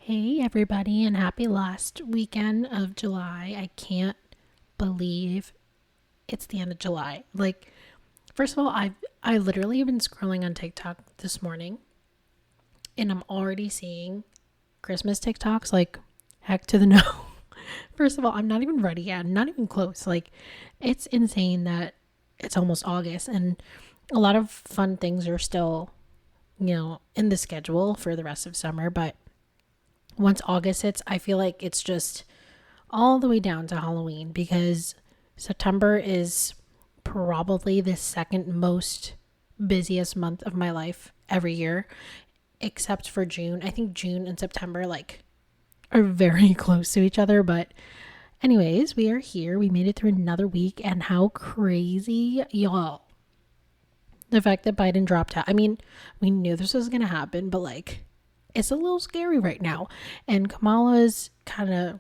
Hey everybody, and happy last weekend of July. I can't believe it's the end of July. First of all, I literally have been scrolling on TikTok this morning and I'm already seeing Christmas TikToks, like heck to the no. First of all, I'm not even ready yet. I'm not even close. It's insane that it's almost August and a lot of fun things are still, in the schedule for the rest of summer, but once August hits, I feel like it's just all the way down to Halloween because September is probably the second most busiest month of my life every year, except for June. I think June and September are very close to each other, but anyways, we are here. We made it through another week, and how crazy, y'all. The fact that Biden dropped out. I mean, we knew this was going to happen, but it's a little scary right now. And Kamala's kind of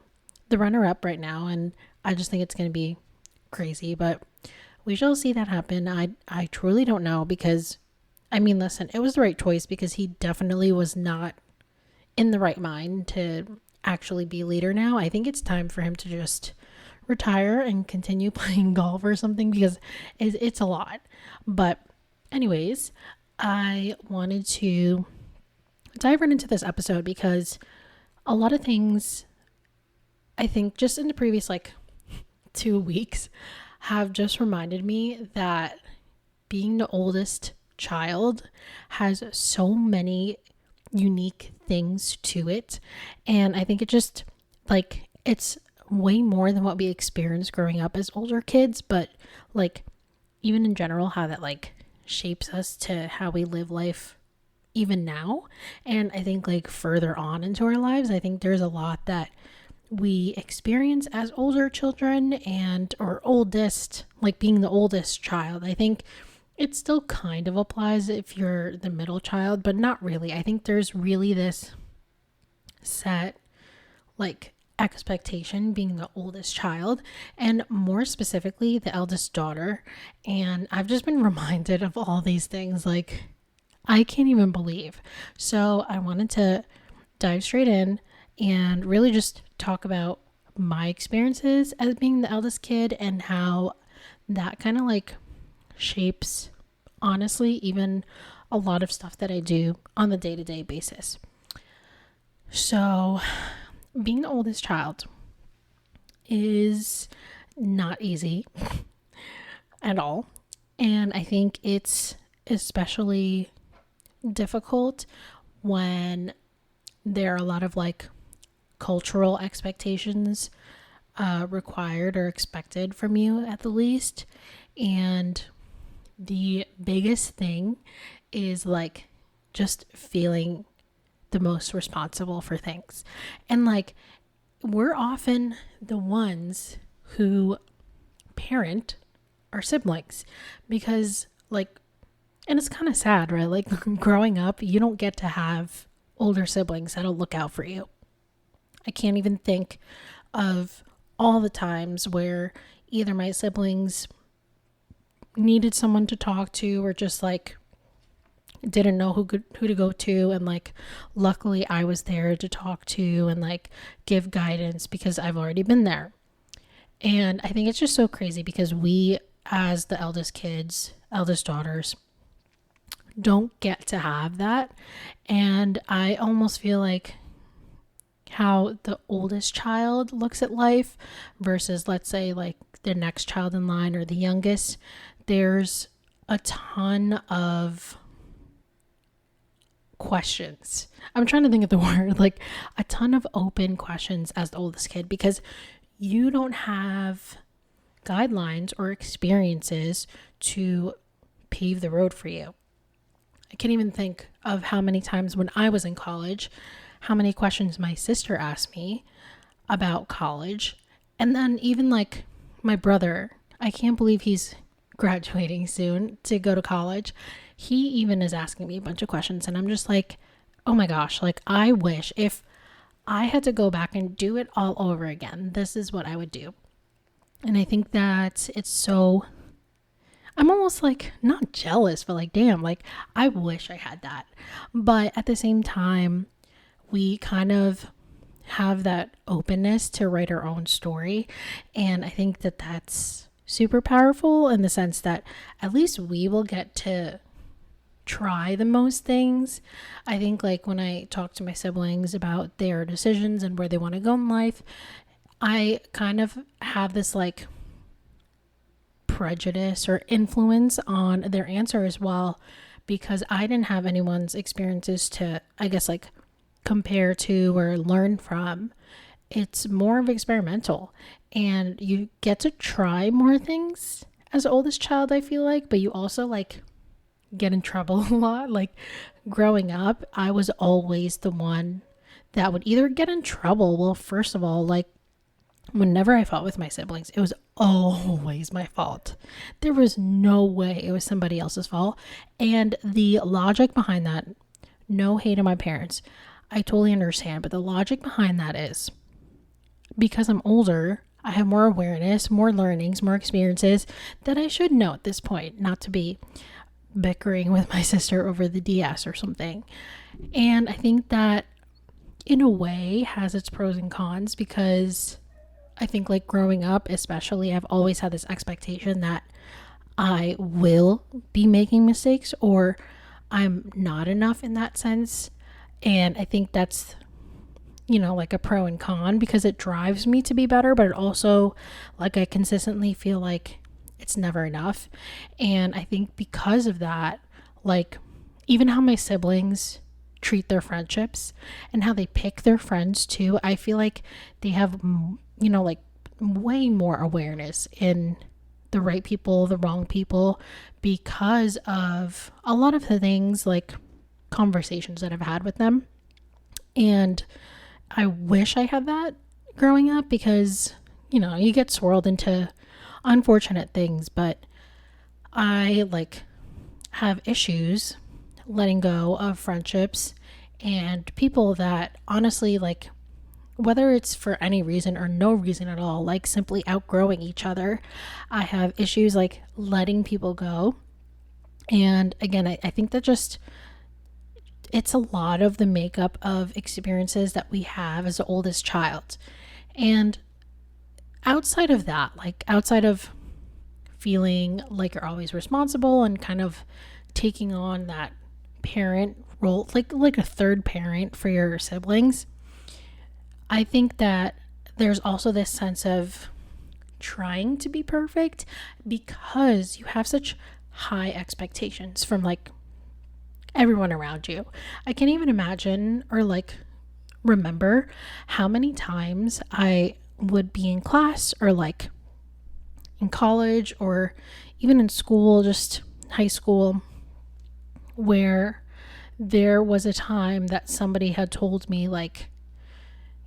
the runner up right now. And I just think it's going to be crazy. But we shall see that happen. I truly don't know because, I mean, listen, it was the right choice because he definitely was not in the right mind to actually be leader now. I think it's time for him to just retire and continue playing golf or something because it's a lot. But anyways, I wanted to dive right into this episode because a lot of things I think just in the previous 2 weeks have just reminded me that being the oldest child has so many unique things to it, and I think it just it's way more than what we experienced growing up as older kids, but even in general how that shapes us to how we live life even now. And I think further on into our lives, I think there's a lot that we experience as older children or oldest, being the oldest child. I think it still kind of applies if you're the middle child, but not really. I think there's really this set expectation being the oldest child, and more specifically the eldest daughter. And I've just been reminded of all these things I can't even believe. So I wanted to dive straight in and really just talk about my experiences as being the eldest kid and how that kind of shapes, honestly, even a lot of stuff that I do on the day-to-day basis. So being the oldest child is not easy at all. And I think it's especially difficult when there are a lot of cultural expectations required or expected from you at the least. And the biggest thing is just feeling the most responsible for things. And we're often the ones who parent our siblings because and it's kind of sad, right? Growing up, you don't get to have older siblings that'll look out for you. I can't even think of all the times where either my siblings needed someone to talk to or just didn't know who to go to, and luckily I was there to talk to and give guidance because I've already been there. And I think it's just so crazy because we, as the eldest kids, eldest daughters, don't get to have that. And I almost feel how the oldest child looks at life versus, let's say, the next child in line or the youngest, there's a ton of questions. I'm trying to think of the word, a ton of open questions as the oldest kid because you don't have guidelines or experiences to pave the road for you. I can't even think of how many times when I was in college, how many questions my sister asked me about college. And then even my brother, I can't believe he's graduating soon to go to college. He even is asking me a bunch of questions and I'm just oh my gosh, I wish if I had to go back and do it all over again, this is what I would do. And I think that it's so, I'm almost not jealous, but damn, I wish I had that. But at the same time, we kind of have that openness to write our own story. And I think that that's super powerful in the sense that at least we will get to try the most things. I think like when I talk to my siblings about their decisions and where they want to go in life, I kind of have this like prejudice or influence on their answer as well, because I didn't have anyone's experiences to, I guess, like compare to or learn from. It's more of experimental, and you get to try more things as oldest child, I feel like, but you also like get in trouble a lot. Like growing up, I was always the one that would either get in trouble. Well, first of all, like whenever I fought with my siblings, it was always my fault. There was no way it was somebody else's fault. And the logic behind that, no hate on my parents, I totally understand. But the logic behind that is because I'm older, I have more awareness, more learnings, more experiences that I should know at this point, not to be bickering with my sister over the DS or something. And I think that in a way has its pros and cons, because I think like growing up, especially, I've always had this expectation that I will be making mistakes or I'm not enough in that sense. And I think that's, you know, like a pro and con, because it drives me to be better, but it also, like, I consistently feel like it's never enough. And I think because of that, like, even how my siblings treat their friendships and how they pick their friends too, I feel like they have, you know, like way more awareness in the right people, the wrong people, because of a lot of the things like conversations that I've had with them. And I wish I had that growing up, because, you know, you get swirled into unfortunate things, but I like have issues letting go of friendships and people that honestly, like, whether it's for any reason or no reason at all, like simply outgrowing each other, I have issues like letting people go. And again, I think that just, it's a lot of the makeup of experiences that we have as the oldest child. And outside of that, like outside of feeling like you're always responsible and kind of taking on that parent role, like a third parent for your siblings, I think that there's also this sense of trying to be perfect because you have such high expectations from like everyone around you. I can't even imagine or like remember how many times I would be in class or like in college or even in school, just high school, where there was a time that somebody had told me like,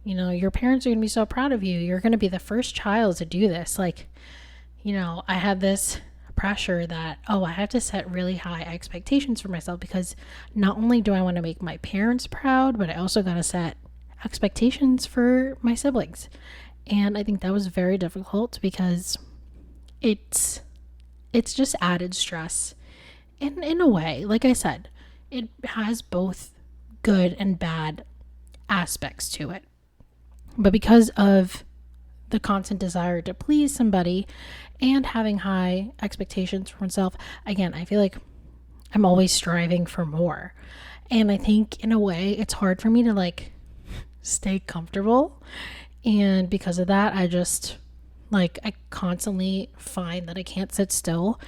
you know, your parents are going to be so proud of you. You're going to be the first child to do this. Like, you know, I had this pressure that, oh, I have to set really high expectations for myself, because not only do I want to make my parents proud, but I also got to set expectations for my siblings. And I think that was very difficult because it's just added stress. And in a way, like I said, it has both good and bad aspects to it. But because of the constant desire to please somebody and having high expectations for myself, again, I feel like I'm always striving for more. And I think in a way it's hard for me to like stay comfortable. And because of that, I just like, I constantly find that I can't sit still.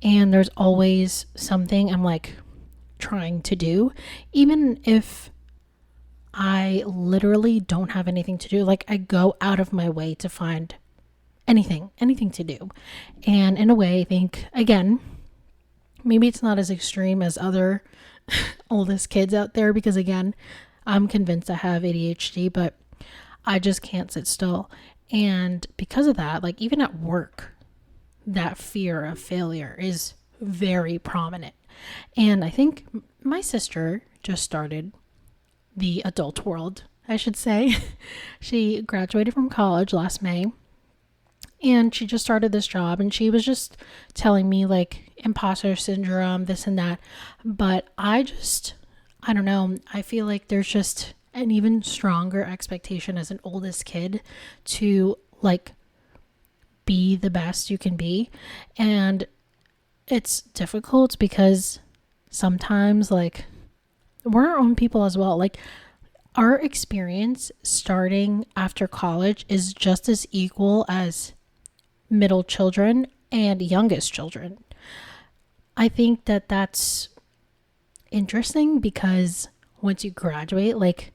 And there's always something I'm like trying to do, even if I literally don't have anything to do. Like, I go out of my way to find anything to do. And in a way, I think, again, maybe it's not as extreme as other oldest kids out there, because again, I'm convinced I have ADHD, but I just can't sit still. And because of that, like even at work, that fear of failure is very prominent. And I think my sister just started the adult world, I should say. She graduated from college last May, and she just started this job, and she was just telling me like imposter syndrome, this and that. But I don't know. I feel like there's just an even stronger expectation as an oldest kid to like be the best you can be. And it's difficult because sometimes like we're our own people as well. Like our experience starting after college is just as equal as middle children and youngest children. I think that that's interesting because once you graduate, like,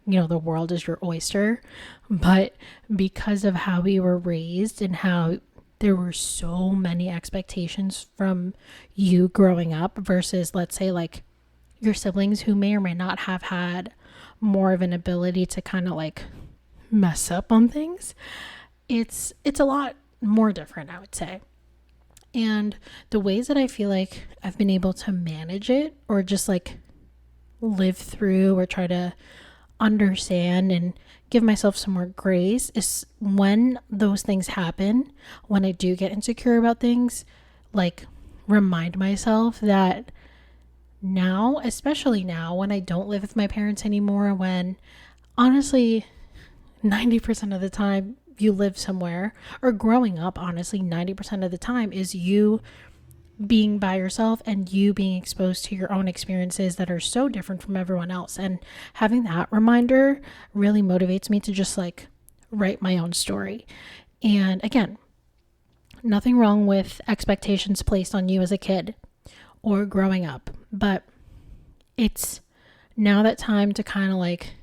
you know, the world is your oyster. But because of how we were raised and how there were so many expectations from you growing up versus, let's say, like your siblings who may or may not have had more of an ability to kind of like mess up on things, it's a lot more different, I would say. And the ways that I feel like I've been able to manage it or just like live through or try to understand and give myself some more grace is when those things happen, when I do get insecure about things, like remind myself that now, especially now when I don't live with my parents anymore, when honestly 90% of the time you live somewhere, or growing up, honestly 90% of the time is you being by yourself and you being exposed to your own experiences that are so different from everyone else. And having that reminder really motivates me to just like write my own story. And again, nothing wrong with expectations placed on you as a kid or growing up, but it's now that time to kind of like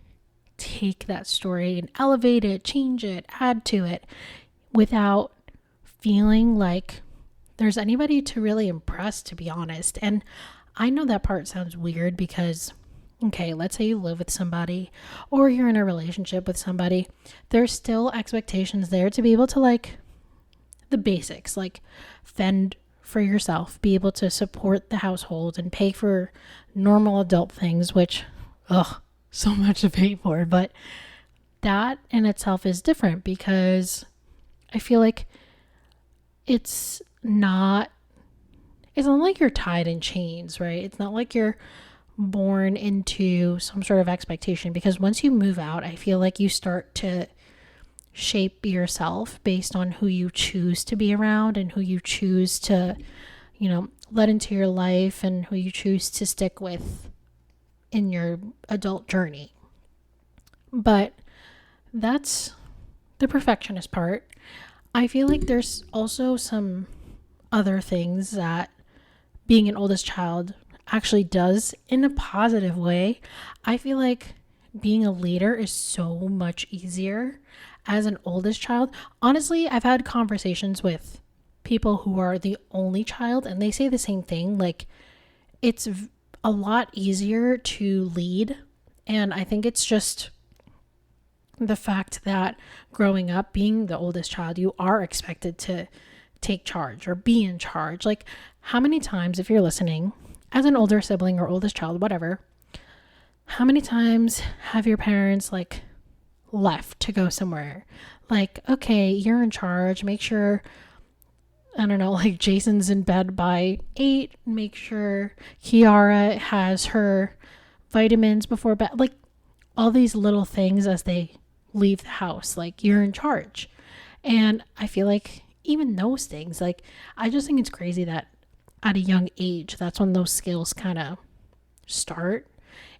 take that story and elevate it, change it, add to it without feeling like there's anybody to really impress, to be honest. And I know that part sounds weird because, okay, let's say you live with somebody or you're in a relationship with somebody, there's still expectations there to be able to like the basics, like fend for yourself, be able to support the household and pay for normal adult things, which, so much to pay for. But that in itself is different because I feel like it's not like you're tied in chains, right? It's not like you're born into some sort of expectation, because once you move out, I feel like you start to shape yourself based on who you choose to be around and who you choose to, you know, let into your life and who you choose to stick with in your adult journey. But that's the perfectionist part. I feel like there's also some other things that being an oldest child actually does in a positive way. I feel like being a leader is so much easier as an oldest child. Honestly, I've had conversations with people who are the only child and they say the same thing. Like, it's a lot easier to lead. And I think it's just the fact that growing up, being the oldest child, you are expected to take charge or be in charge. Like, how many times, if you're listening, as an older sibling or oldest child, whatever, how many times have your parents like left to go somewhere? Like, okay, you're in charge. Make sure, I don't know, like Jason's in bed by 8. Make sure Kiara has her vitamins before bed. Like, all these little things as they leave the house. Like, you're in charge. And I feel like even those things, like, I just think it's crazy that at a young age, that's when those skills kind of start.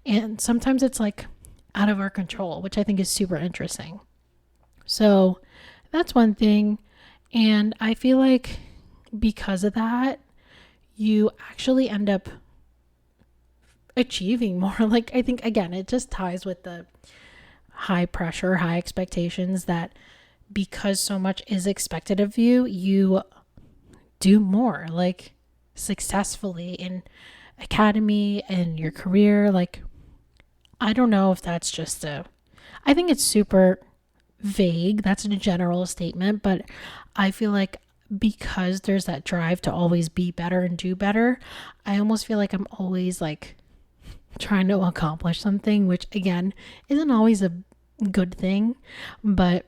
And sometimes it's like out of our control, which I think is super interesting. So that's one thing. And I feel like because of that, you actually end up achieving more. Like, I think, again, it just ties with the high pressure, high expectations that because so much is expected of you, you do more, like successfully in academy and your career. Like, I don't know if that's just I think it's super vague. That's a general statement, but I feel like because there's that drive to always be better and do better, I almost feel like I'm always like trying to accomplish something, which again isn't always a good thing, but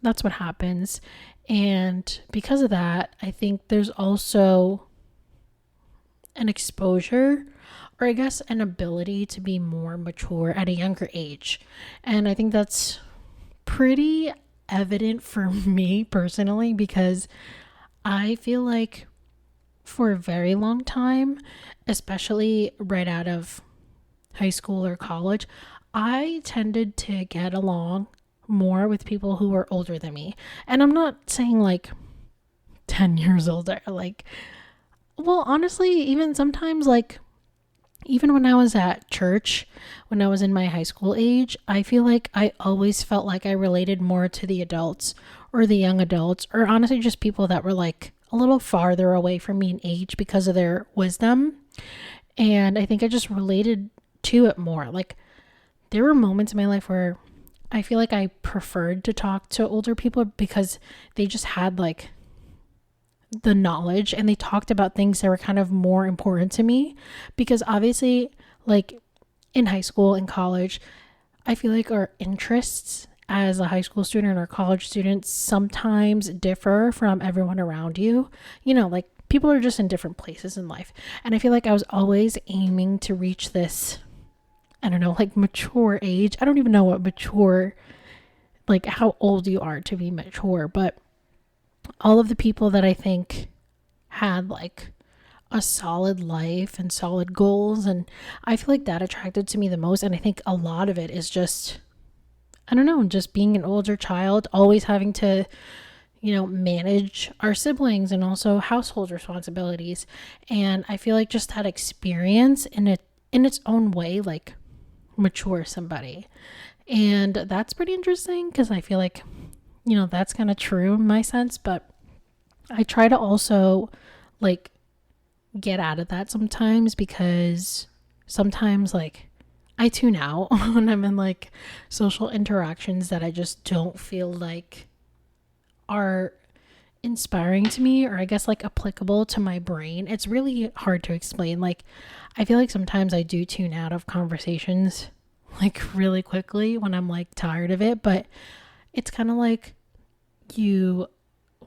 that's what happens. And because of that, I think there's also an exposure or I guess an ability to be more mature at a younger age. And I think that's pretty evident for me personally, because I feel like for a very long time, especially right out of high school or college, I tended to get along more with people who were older than me. And I'm not saying like 10 years older, like, well, honestly, even sometimes, like, even when I was at church, when I was in my high school age, I feel like I always felt like I related more to the adults or the young adults, or honestly, just people that were like a little farther away from me in age because of their wisdom. And I think I just related to it more. Like, there were moments in my life where I feel like I preferred to talk to older people because they just had like the knowledge and they talked about things that were kind of more important to me, because obviously, like, in high school and college, I feel like our interests as a high school student or college student sometimes differ from everyone around you. You know, like, people are just in different places in life. And I feel like I was always aiming to reach this, I don't know, like, mature age. I don't even know what mature, like, how old you are to be mature, but all of the people that I think had like a solid life and solid goals, and I feel like that attracted to me the most. And I think a lot of it is just, I don't know, just being an older child, always having to, you know, manage our siblings and also household responsibilities. And I feel like just that experience in its own way, like, mature somebody. And that's pretty interesting, because I feel like, you know, that's kind of true in my sense, but I try to also like get out of that sometimes, because sometimes, like, I tune out when I'm in like social interactions that I just don't feel like are inspiring to me, or I guess like applicable to my brain. It's really hard to explain. Like, I feel like sometimes I do tune out of conversations like really quickly when I'm like tired of it, but it's kind of like you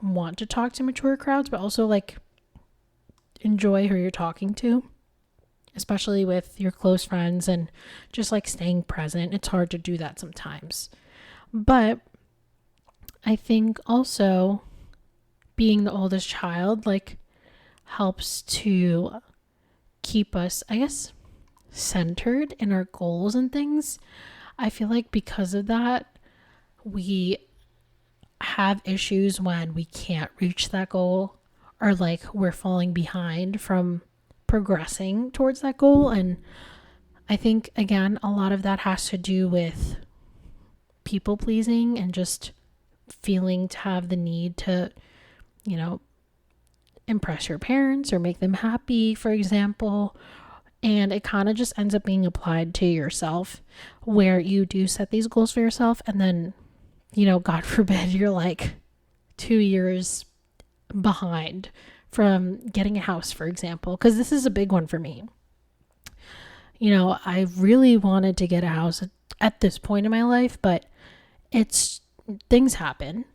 want to talk to mature crowds, but also like enjoy who you're talking to, especially with your close friends, and just like staying present. It's hard to do that sometimes. But I think also being the oldest child like helps to keep us, I guess, centered in our goals and things. I feel like because of that, we have issues when we can't reach that goal, or like we're falling behind from progressing towards that goal. And I think, again, a lot of that has to do with people pleasing and just feeling to have the need to, you know, impress your parents or make them happy, for example. And it kind of just ends up being applied to yourself, where you do set these goals for yourself, and then, you know, God forbid, you're like 2 years behind from getting a house, for example, because this is a big one for me. You know, I really wanted to get a house at this point in my life, but things happen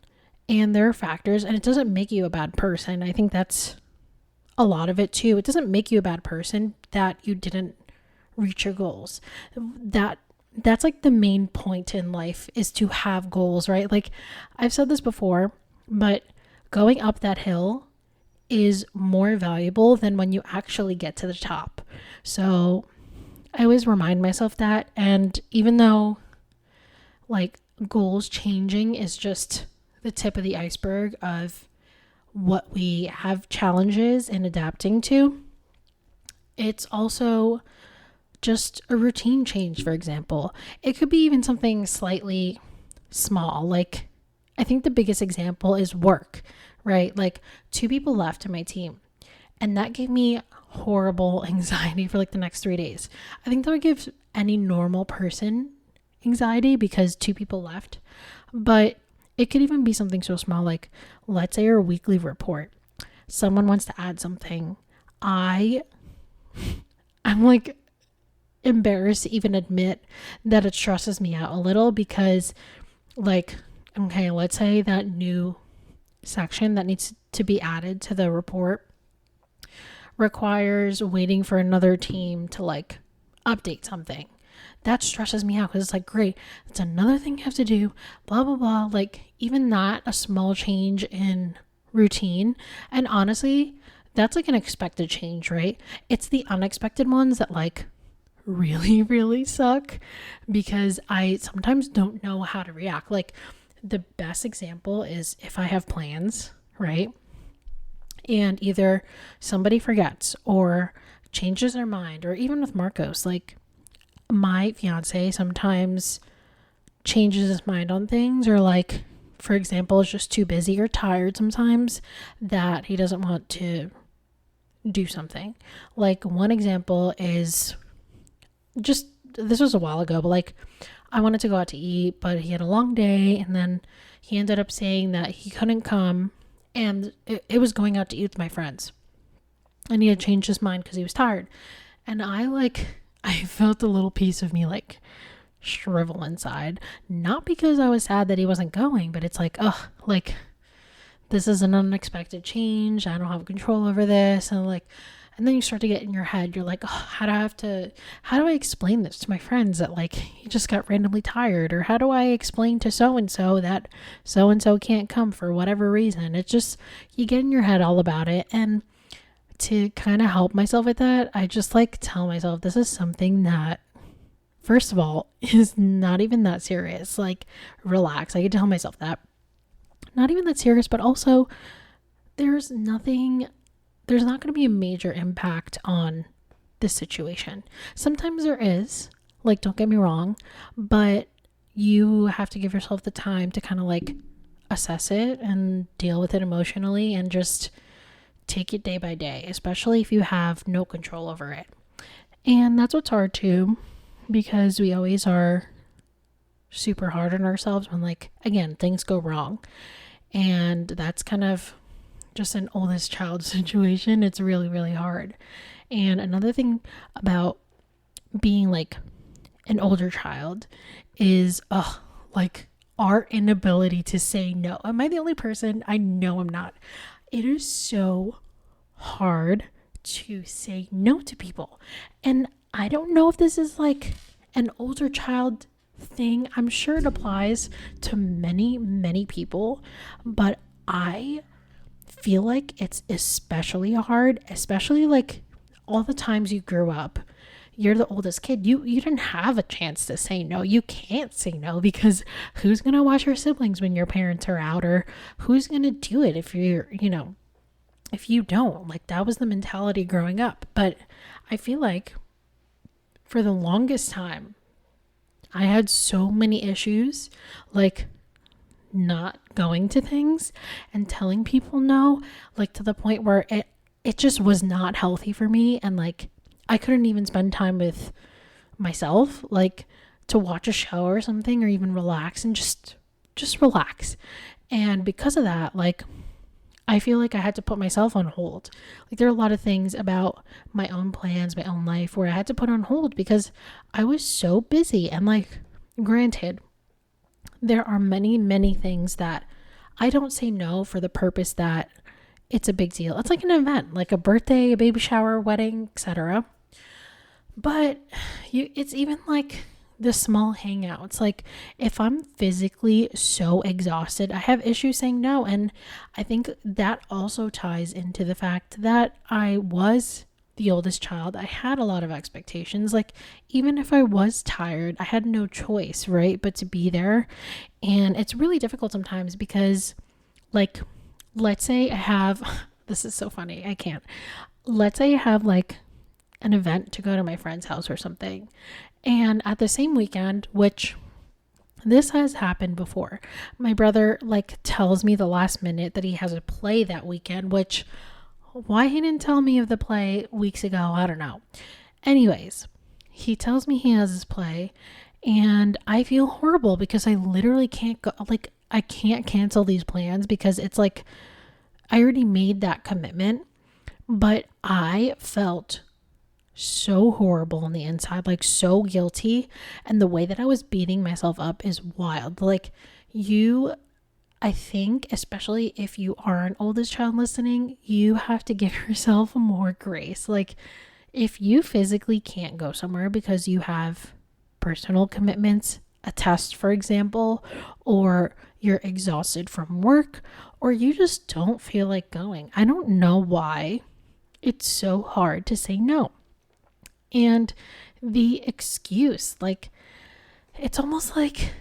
and there are factors, and it doesn't make you a bad person. I think that's a lot of it too. It doesn't make you a bad person that you didn't reach your goals. That's like the main point in life, is to have goals, right? Like, I've said this before, but going up that hill is more valuable than when you actually get to the top. So I always remind myself that. And even though like goals changing is just the tip of the iceberg of what we have challenges in adapting to, it's also just a routine change, for example. It could be even something slightly small. Like, I think the biggest example is work, right? Like, 2 people left in my team, and that gave me horrible anxiety for like the next 3 days. I think that would give any normal person anxiety because 2 people left. But it could even be something so small, like, let's say your weekly report, someone wants to add something. I'm like embarrassed to even admit that it stresses me out a little, because like, okay, let's say that new section that needs to be added to the report requires waiting for another team to like update something. That stresses me out because it's like, great, it's another thing you have to do, blah, blah, blah. Like, even that, a small change in routine. And honestly, that's like an expected change, right? It's the unexpected ones that like really, really suck because I sometimes don't know how to react. Like, the best example is if I have plans, right? And either somebody forgets or changes their mind, or even with Marcos, like my fiance sometimes changes his mind on things, or like, for example, is just too busy or tired sometimes that he doesn't want to do something. Like, one example is just, this was a while ago, but like, I wanted to go out to eat, but he had a long day, and then he ended up saying that he couldn't come, and it was going out to eat with my friends, and he had changed his mind because he was tired. And I felt a little piece of me like shrivel inside, not because I was sad that he wasn't going, but it's like, oh, like, this is an unexpected change, I don't have control over this. And then you start to get in your head, you're like, oh, how do I explain this to my friends that like he just got randomly tired? Or how do I explain to so-and-so that so-and-so can't come for whatever reason? It's just, you get in your head all about it. And to kind of help myself with that, I just like tell myself this is something that, first of all, is not even that serious. Like, relax. I can tell myself that. Not even that serious, but also there's not going to be a major impact on this situation. Sometimes there is, like, don't get me wrong, but you have to give yourself the time to kind of like assess it and deal with it emotionally and just take it day by day, especially if you have no control over it. And that's what's hard too, because we always are super hard on ourselves when, like, again, things go wrong. And that's kind of just an oldest child situation. It's really, really hard. And another thing about being like an older child is like our inability to say no. Am I the only person? I know I'm not. It is so hard to say no to people. And I don't know if this is like an older child thing. I'm sure it applies to many, many people, but I feel like it's especially hard, especially like all the times you grew up. You're the oldest kid. You didn't have a chance to say no. You can't say no because who's going to watch your siblings when your parents are out, or who's going to do it if if you don't. Like, that was the mentality growing up. But I feel like for the longest time, I had so many issues, like not going to things and telling people no, like to the point where it just was not healthy for me. And like, I couldn't even spend time with myself, like to watch a show or something, or even relax and just relax. And because of that, like, I feel like I had to put myself on hold. Like, there are a lot of things about my own plans, my own life, where I had to put on hold because I was so busy. And like, granted, there are many, many things that I don't say no for the purpose that it's a big deal. It's like an event, like a birthday, a baby shower, wedding, etc. But it's even like the small hangouts. Like, if I'm physically so exhausted, I have issues saying no. And I think that also ties into the fact that I was the oldest child. I had a lot of expectations. Like, even if I was tired, I had no choice, right, but to be there. And it's really difficult sometimes because, like, let's say I have, this is so funny, I can't. Let's say I have like an event to go to my friend's house or something. And at the same weekend, which this has happened before, my brother like tells me the last minute that he has a play that weekend, which why he didn't tell me of the play weeks ago, I don't know. Anyways, he tells me he has his play and I feel horrible because I literally can't go, like, I can't cancel these plans because it's like I already made that commitment. But I felt so horrible on the inside, like so guilty. And the way that I was beating myself up is wild. Like, you I think, especially if you are an oldest child listening, you have to give yourself more grace. Like, if you physically can't go somewhere because you have personal commitments, a test, for example, or you're exhausted from work, or you just don't feel like going, I don't know why it's so hard to say no. And the excuse, like, it's almost like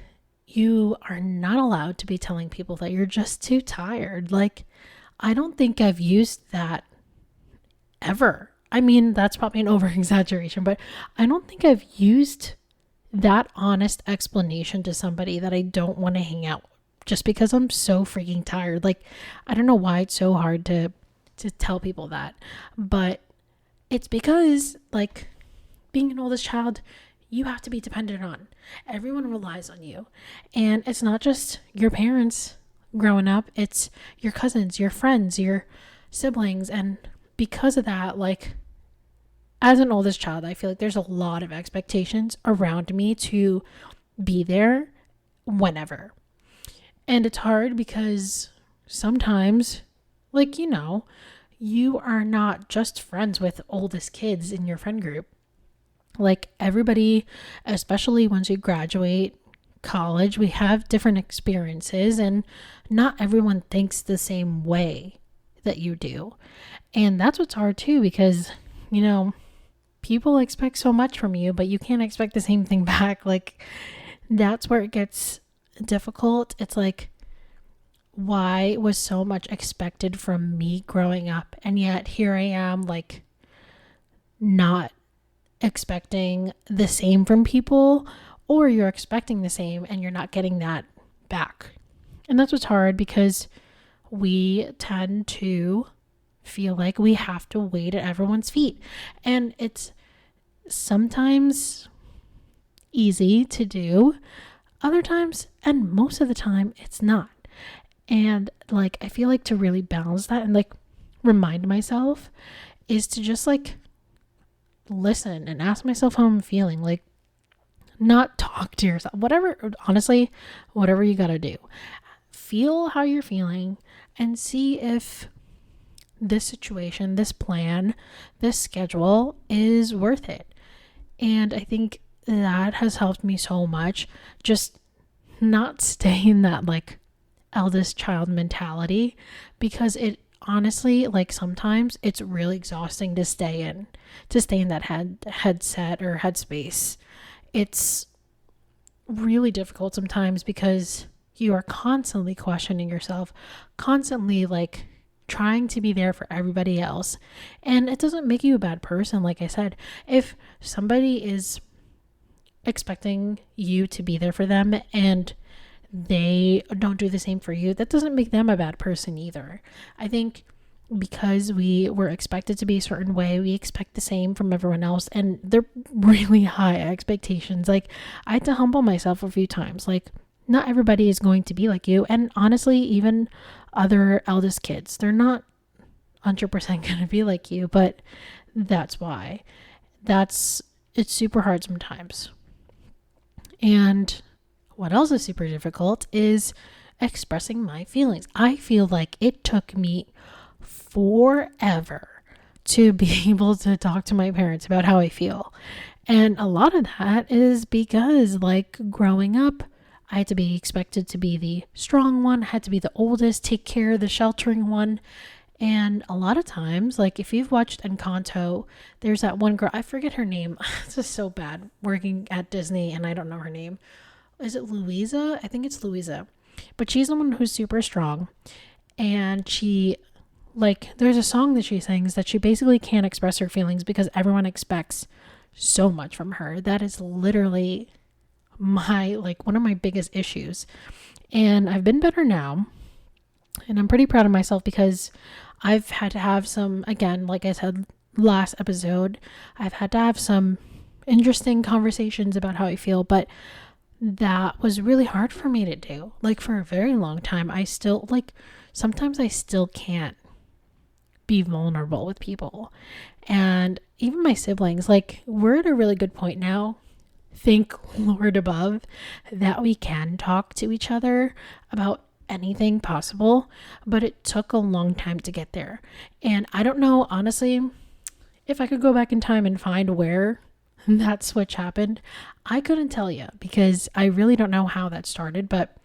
you are not allowed to be telling people that you're just too tired. Like, I don't think I've used that ever. I mean, that's probably an over exaggeration, but I don't think I've used that honest explanation to somebody that I don't want to hang out just because I'm so freaking tired. Like, I don't know why it's so hard to tell people that, but it's because, like, being an oldest child, you have to be dependent on. Everyone relies on you. And it's not just your parents growing up, it's your cousins, your friends, your siblings. And because of that, like, as an oldest child, I feel like there's a lot of expectations around me to be there whenever. And it's hard because sometimes, like, you are not just friends with oldest kids in your friend group. Like, everybody, especially once you graduate college, we have different experiences, and not everyone thinks the same way that you do. And that's what's hard too, because, people expect so much from you, but you can't expect the same thing back. Like, that's where it gets difficult. It's like, why was so much expected from me growing up, and yet here I am, like, not expecting the same from people, or you're expecting the same and you're not getting that back. And that's what's hard, because we tend to feel like we have to wait at everyone's feet, and it's sometimes easy to do, other times, and most of the time it's not. And, like, I feel like to really balance that and, like, remind myself is to just, like, listen and ask myself how I'm feeling. Like, not talk to yourself, honestly, whatever you gotta do, feel how you're feeling and see if this situation, this plan, this schedule is worth it. And I think that has helped me so much, just not stay in that, like, eldest child mentality, because it honestly, like, sometimes it's really exhausting to stay in that headset or headspace. It's really difficult sometimes because you are constantly questioning yourself, constantly, like, trying to be there for everybody else. And it doesn't make you a bad person. Like I said, if somebody is expecting you to be there for them and they don't do the same for you, that doesn't make them a bad person either. I think because we were expected to be a certain way, we expect the same from everyone else, and they're really high expectations. Like, I had to humble myself a few times. Like, not everybody is going to be like you, and honestly, even other eldest kids, they're not 100% going to be like you, but that's why. It's super hard sometimes. And what else is super difficult is expressing my feelings. I feel like it took me forever to be able to talk to my parents about how I feel. And a lot of that is because, like, growing up, I had to be expected to be the strong one, had to be the oldest, take care of the sheltering one. And a lot of times, like, if you've watched Encanto, there's that one girl, I forget her name. It's just so bad working at Disney and I don't know her name. Is it Louisa? I think it's Louisa. But she's the one who's super strong. And she, like, there's a song that she sings that she basically can't express her feelings because everyone expects so much from her. That is literally one of my biggest issues. And I've been better now. And I'm pretty proud of myself because I've had to have some, again, like I said last episode, I've had to have some interesting conversations about how I feel, but that was really hard for me to do. Like, for a very long time, I still, like, sometimes I still can't be vulnerable with people. And even my siblings, like, we're at a really good point now, thank Lord above, that we can talk to each other about anything possible, but it took a long time to get there. And I don't know, honestly, if I could go back in time and find where that switch happened, I couldn't tell you because I really don't know how that started, but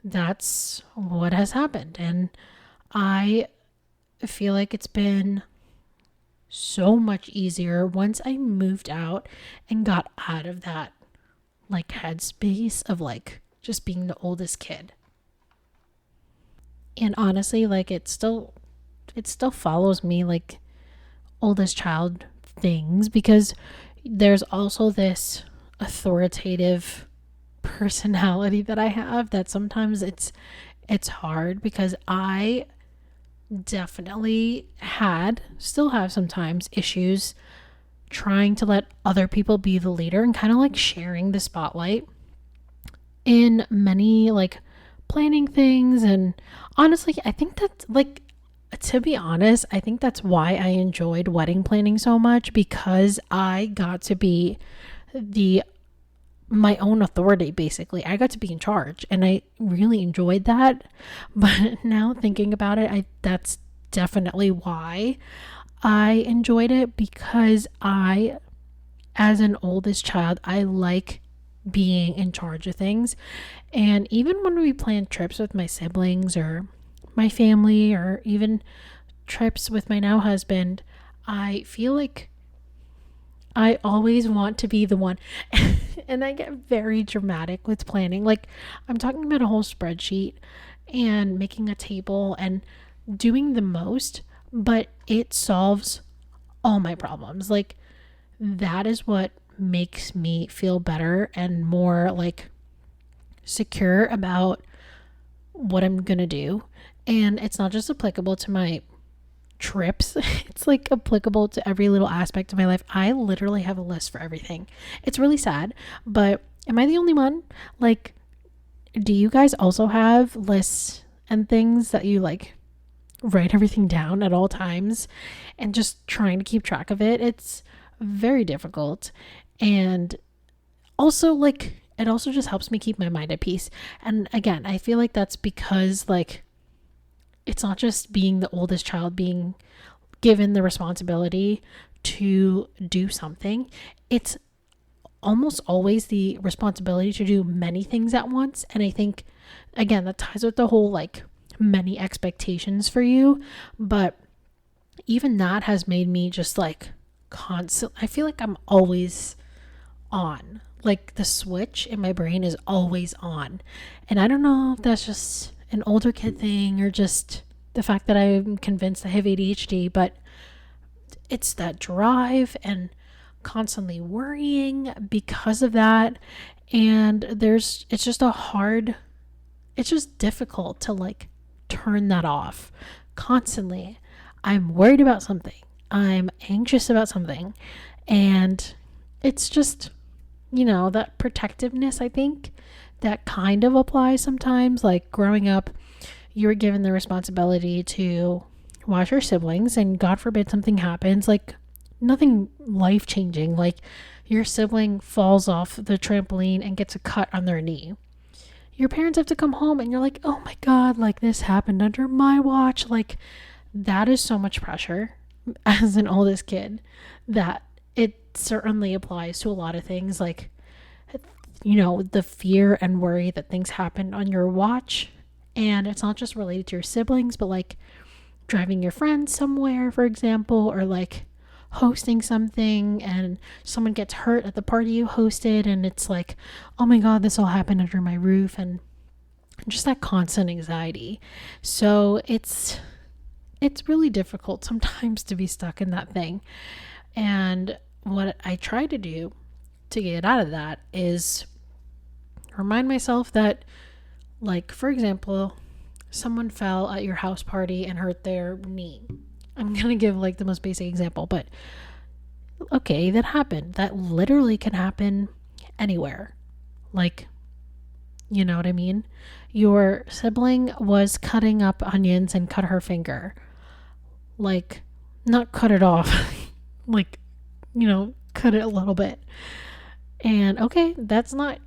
that's what has happened. And I feel like it's been so much easier once I moved out and got out of that like headspace of like just being the oldest kid. And honestly, like it still follows me like oldest child things because there's also this authoritative personality that I have that sometimes it's hard because I definitely still have sometimes issues trying to let other people be the leader and kind of like sharing the spotlight in many like planning things. And honestly, I think that's like, to be honest, I think that's why I enjoyed wedding planning so much, because I got to be my own authority. Basically, I got to be in charge and I really enjoyed that. But now thinking about it, that's definitely why I enjoyed it, because as an oldest child, I like being in charge of things. And even when we plan trips with my siblings or my family, or even trips with my now husband, I feel like I always want to be the one. And I get very dramatic with planning. Like, I'm talking about a whole spreadsheet and making a table and doing the most, but it solves all my problems. Like, that is what makes me feel better and more like secure about what I'm gonna do. And it's not just applicable to my trips, it's like applicable to every little aspect of my life. I literally have a list for everything. It's really sad, but am I the only one? Like, do you guys also have lists and things that you like write everything down at all times and just trying to keep track of it? It's very difficult. And also, like, it also just helps me keep my mind at peace. And again, I feel like that's because like it's not just being the oldest child being given the responsibility to do something. It's almost always the responsibility to do many things at once. And I think, again, that ties with the whole like many expectations for you. But even that has made me just like constant. I feel like I'm always on. Like the switch in my brain is always on. And I don't know if that's just an older kid thing or just the fact that I'm convinced I have ADHD, but it's that drive and constantly worrying because of that. And it's just difficult to like turn that off constantly. I'm worried about something. I'm anxious about something. And it's just, that protectiveness, I think, that kind of applies sometimes. Like growing up, you were given the responsibility to watch your siblings, and God forbid something happens, like nothing life changing, like your sibling falls off the trampoline and gets a cut on their knee. Your parents have to come home and you're like, oh my God, like this happened under my watch. Like that is so much pressure as an oldest kid that it certainly applies to a lot of things. Like, the fear and worry that things happen on your watch. And it's not just related to your siblings, but like driving your friends somewhere, for example, or like hosting something and someone gets hurt at the party you hosted. And it's like, oh my God, this all happened under my roof. And just that constant anxiety. So it's really difficult sometimes to be stuck in that thing. And what I try to do to get out of that is remind myself that, like, for example, someone fell at your house party and hurt their knee. I'm going to give like the most basic example, but okay, that happened. That literally can happen anywhere. Like, you know what I mean? Your sibling was cutting up onions and cut her finger. Like, not cut it off, like, cut it a little bit. And okay, that's not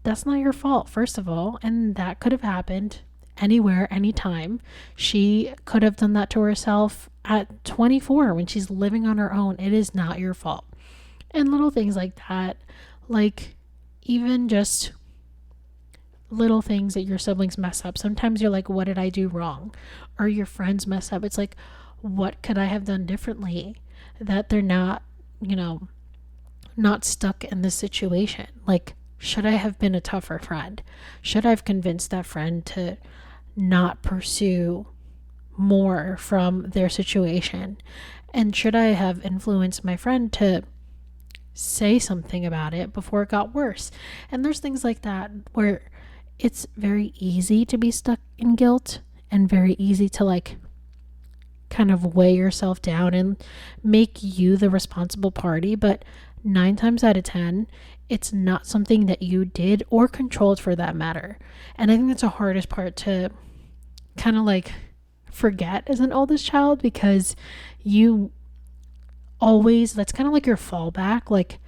your fault, first of all, and that could have happened anywhere, anytime. She could have done that to herself at 24 when she's living on her own. It is not your fault. And little things like that, like even just little things that your siblings mess up. Sometimes you're like, what did I do wrong? Or your friends mess up. It's like, what could I have done differently that they're not, not stuck in this situation? Like, should I have been a tougher friend? Should I have convinced that friend to not pursue more from their situation? And should I have influenced my friend to say something about it before it got worse? And there's things like that where it's very easy to be stuck in guilt and very easy to like kind of weigh yourself down and make you the responsible party. But 9 times out of 10, it's not something that you did or controlled for that matter. And I think that's the hardest part to kind of like forget as an oldest child, because you always, that's kind of like your fallback. Like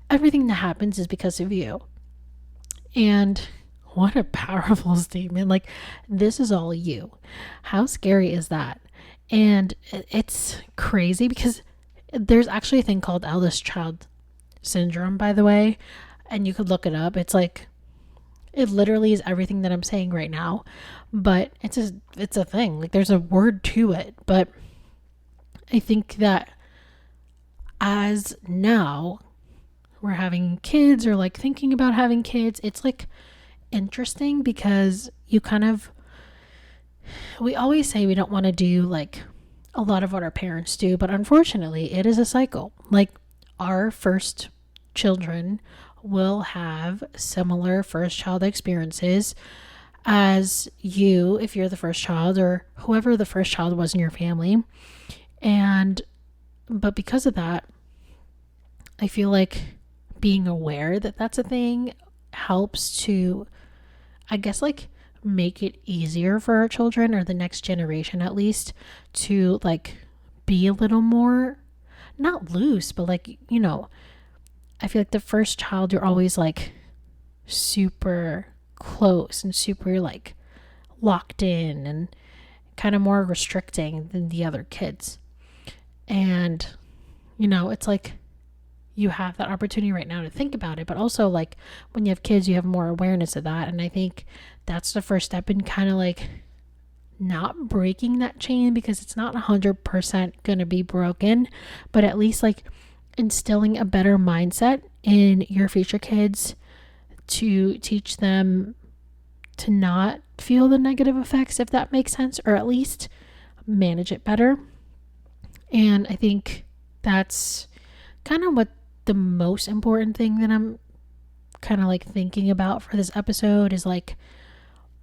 everything that happens is because of you. And what a powerful statement. Like, this is all you. How scary is that? And it's crazy because there's actually a thing called eldest child syndrome, by the way, and you could look it up. It's like, it literally is everything that I'm saying right now, but it's a thing. Like, there's a word to it. But I think that as now we're having kids or like thinking about having kids, it's like interesting because we always say we don't want to do like a lot of what our parents do, but unfortunately it is a cycle. Like, our first children will have similar first child experiences as you, if you're the first child, or whoever the first child was in your family. But because of that, I feel like being aware that that's a thing helps to, I guess, like make it easier for our children, or the next generation at least, to like be a little more, not loose, but like, I feel like the first child, you're always like super close and super like locked in and kind of more restricting than the other kids. And, it's like you have that opportunity right now to think about it, but also like when you have kids, you have more awareness of that. And I think that's the first step in kind of like not breaking that chain, because it's not 100% going to be broken, but at least like instilling a better mindset in your future kids to teach them to not feel the negative effects, if that makes sense, or at least manage it better. And I think that's kind of what the most important thing that I'm kind of like thinking about for this episode is like,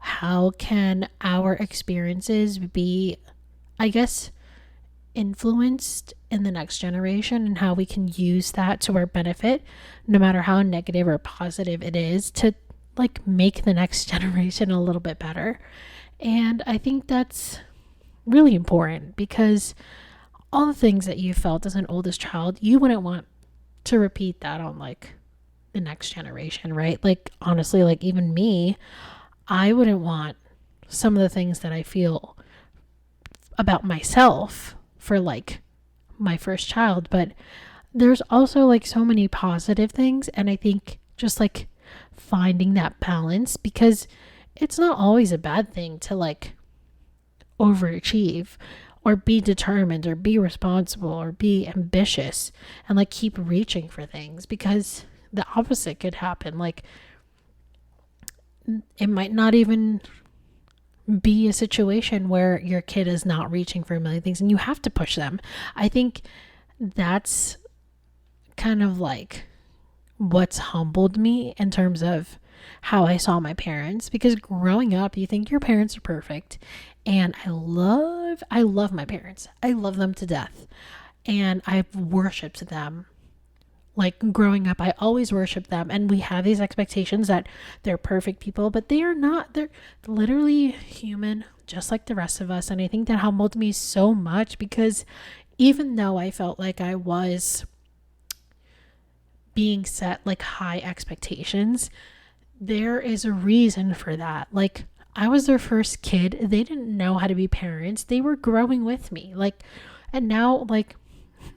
how can our experiences be, I guess, influenced in the next generation, and how we can use that to our benefit, no matter how negative or positive it is, to like make the next generation a little bit better. And I think that's really important, because all the things that you felt as an oldest child, you wouldn't want to repeat that on like the next generation, right? Like, honestly, like even me, I wouldn't want some of the things that I feel about myself for like my first child. But there's also like so many positive things, and I think just like finding that balance, because it's not always a bad thing to like overachieve or be determined or be responsible or be ambitious and like keep reaching for things, because the opposite could happen. Like, it might not even be a situation where your kid is not reaching for a million things and you have to push them. I think that's kind of like what's humbled me in terms of how I saw my parents, because growing up, you think your parents are perfect, and I love my parents. I love them to death, and I've worshipped them. Like, growing up, I always worshiped them, and we have these expectations that they're perfect people, but they are not. They're literally human, just like the rest of us. And I think that humbled me so much, because even though I felt like I was being set like high expectations, there is a reason for that. Like, I was their first kid. They didn't know how to be parents. They were growing with me. Like, and now, like,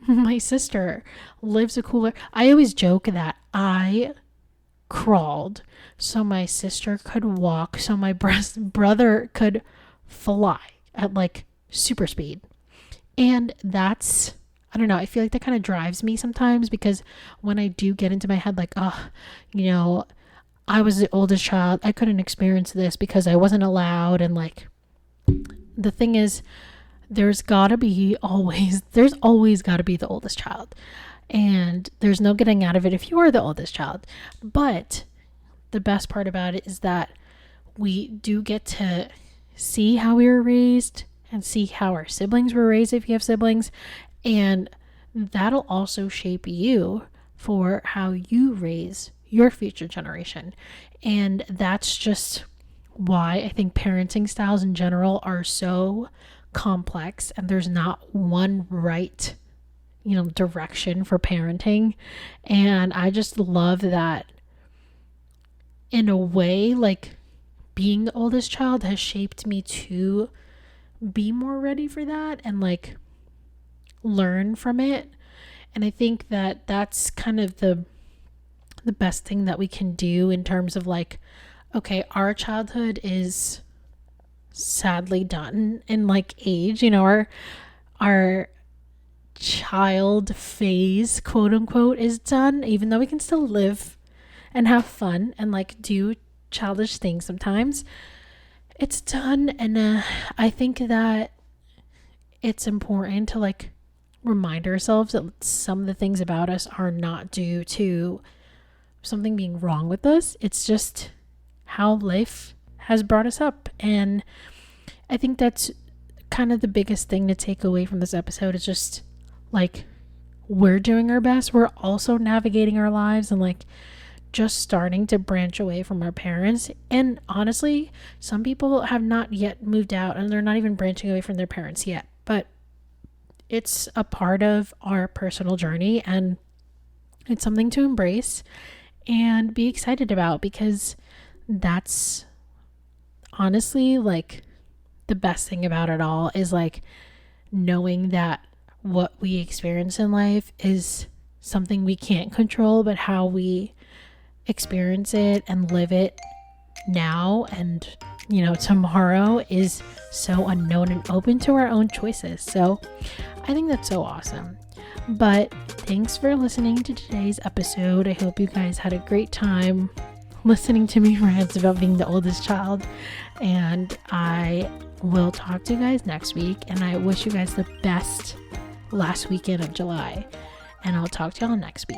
my sister lives a cooler. I always joke that I crawled so my sister could walk, so my brother could fly at like super speed. And that's, I don't know, I feel like that kind of drives me sometimes, because when I do get into my head, like, oh, you know, I was the oldest child, I couldn't experience this because I wasn't allowed. And like, the thing is, there's always got to be the oldest child. And there's no getting out of it if you are the oldest child. But the best part about it is that we do get to see how we were raised and see how our siblings were raised if you have siblings. And that'll also shape you for how you raise your future generation. And that's just why I think parenting styles in general are so complex, and there's not one right, direction for parenting. And I just love that, in a way, like, being the oldest child has shaped me to be more ready for that and like learn from it. And I think that that's kind of the best thing that we can do in terms of like, okay, our childhood is sadly done in like age, our child phase, quote unquote, is done, even though we can still live and have fun and like do childish things sometimes. It's done. And I think that it's important to like remind ourselves that some of the things about us are not due to something being wrong with us. It's just how life has brought us up. And I think that's kind of the biggest thing to take away from this episode, is just like, we're doing our best. We're also navigating our lives and like just starting to branch away from our parents. And honestly, some people have not yet moved out and they're not even branching away from their parents yet, but it's a part of our personal journey, and it's something to embrace and be excited about, because that's honestly like the best thing about it all, is like knowing that what we experience in life is something we can't control, but how we experience it and live it now and tomorrow is so unknown and open to our own choices. So I think that's so awesome. But thanks for listening to today's episode. I hope you guys had a great time listening to me rant about being the oldest child, and I will talk to you guys next week, and I wish you guys the best last weekend of July, and I'll talk to y'all next week.